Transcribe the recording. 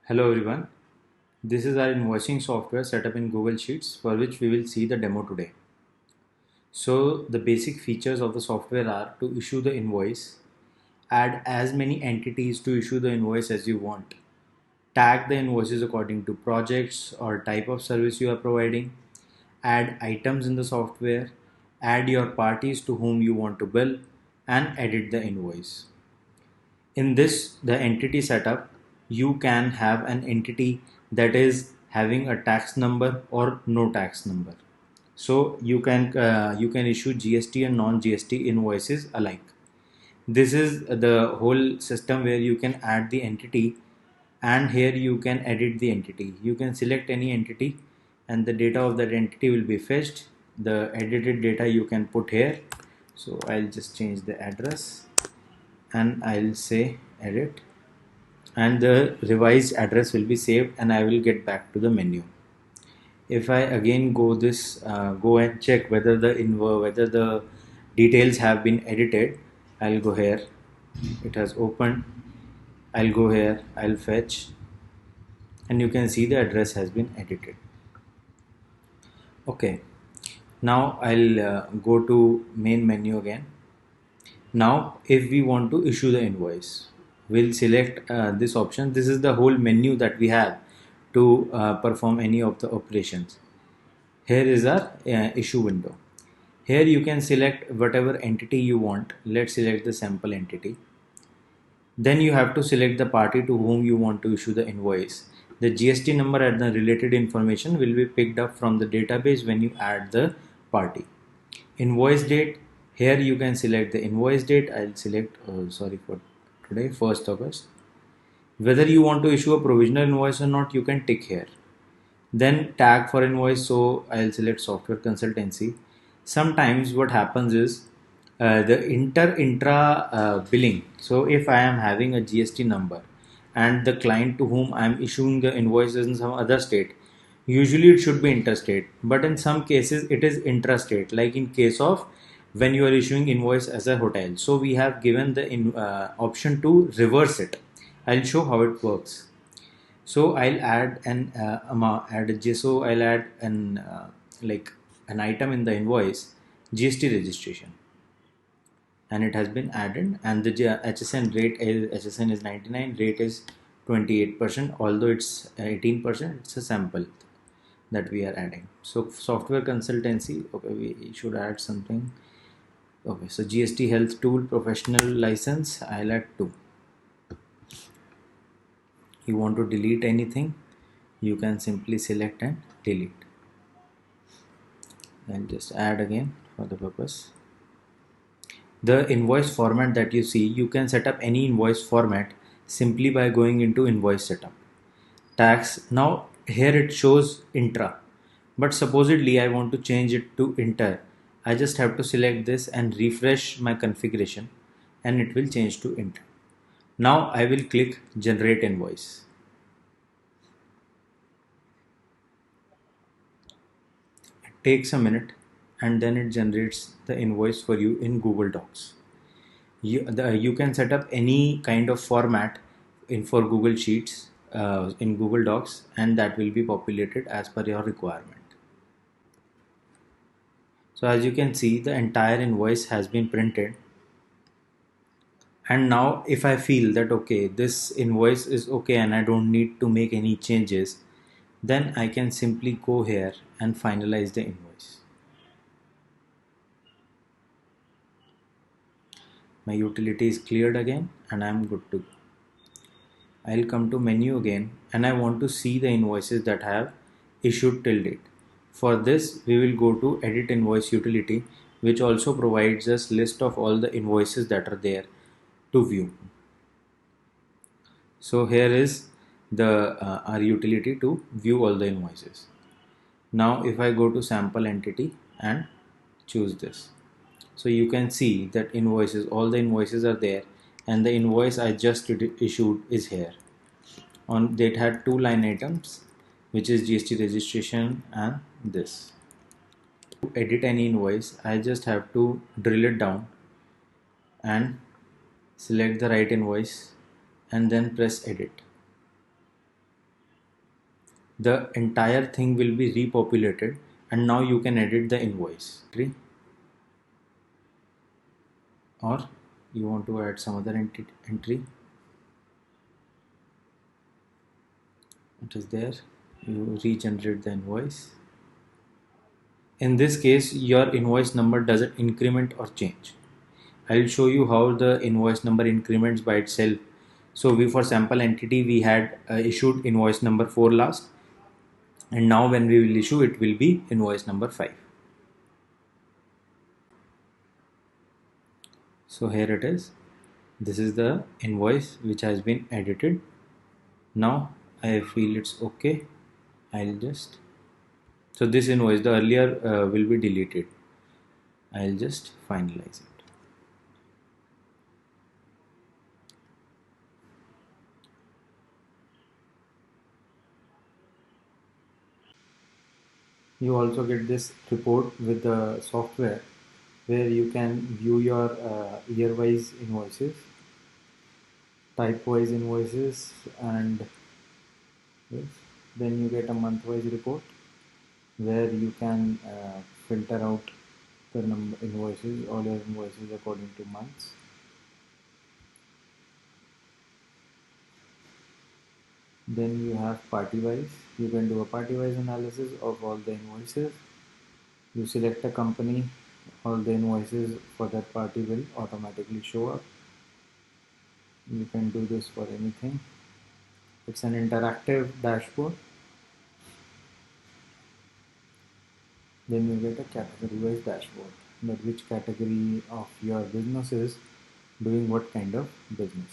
Hello everyone, this is our invoicing software set up in Google Sheets for which we will see the demo today. So the basic features of the software are to issue the invoice, add as many entities to issue the invoice as you want, tag the invoices according to projects or type of service you are providing, add items in the software, add your parties to whom you want to bill, and edit the invoice. In this, the entity setup, you can have an entity that is having a tax number or no tax number. So you can issue GST and non-GST invoices alike. This is the whole system where you can add the entity, and here you can edit the entity. You can select any entity and the data of that entity will be fetched. The edited data you can put here. So I'll just change the address and I'll say edit, and the revised address will be saved and I will get back to the menu. If I again go and check whether the details have been edited, I'll go here. It has opened. I'll go here. I'll fetch, and you can see the address has been edited. Okay. Now I'll go to main menu again. Now, if we want to issue the invoice, we'll select this option. This is the whole menu that we have to perform any of the operations. Here is our issue window. Here you can select whatever entity you want. Let's select the sample entity. Then you have to select the party to whom you want to issue the invoice. The GST number and the related information will be picked up from the database when you add the party. Invoice date, here you can select the invoice date. I'll select sorry for today, 1st August. Whether you want to issue a provisional invoice or not, you can tick here. Then tag for invoice, so I'll select software consultancy. Sometimes what happens is the intra billing. So if I am having a GST number and the client to whom I am issuing the invoice is in some other state, usually it should be interstate, but in some cases it is intrastate, like in case of when you are issuing invoice as a hotel. So we have given the option to reverse it. I'll show how it works. So I'll add an so I'll add an like an item in the invoice, GST registration, and it has been added, and the HSN rate is HSN is 99, rate is 28%, although it's 18%. It's a sample that we are adding. So software consultancy, okay, we should add something. Okay, so GST health tool professional license, I'll add 2. You want to delete anything, you can simply select and delete, and just add again for the purpose. The invoice format that you see, you can set up any invoice format simply by going into invoice setup. Tax, now here it shows intra, but supposedly I want to change it to inter. I just have to select this and refresh my configuration, and it will change to inter. Now I will click generate invoice. It takes a minute and then it generates the invoice for you in Google Docs. You can set up any kind of format in for Google Sheets in Google Docs, and that will be populated as per your requirement. So as you can see, the entire invoice has been printed. And now if I feel that okay, this invoice is okay and I don't need to make any changes, then I can simply go here and finalize the invoice. My utility is cleared again and I'm good to go. I'll come to menu again and I want to see the invoices that I have issued till date. For this, we will go to edit invoice utility, which also provides us list of all the invoices that are there to view. So here is the our utility to view all the invoices. Now if I go to sample entity and choose this, so you can see that invoices, all the invoices are there, and the invoice I just issued is here. On that had 2 line items, which is GST registration and this. To edit any invoice, I just have to drill it down and select the right invoice and then press edit. the entire thing will be repopulated, and now you can edit the invoice. Or you want to add some other entry, it is there. You regenerate the invoice. In this case, your invoice number doesn't increment or change. I'll show you how the invoice number increments by itself. So we, for sample entity, we had issued invoice number 4 last, and now when we will issue, it will be invoice number 5. So here it is. This is the invoice which has been edited. Now I feel it's okay. I'll just, so this invoice, the earlier will be deleted. I'll just finalize it. You also get this report with the software where you can view your year-wise invoices, type-wise invoices, and yes, then you get a month-wise report where you can filter out the number invoices, all your invoices according to months. Then you have party-wise. You can do a party-wise analysis of all the invoices. You select a company, all the invoices for that party will automatically show up. You can do this for anything. It's an interactive dashboard. Then you get a category-wise dashboard, that which category of your business is doing what kind of business.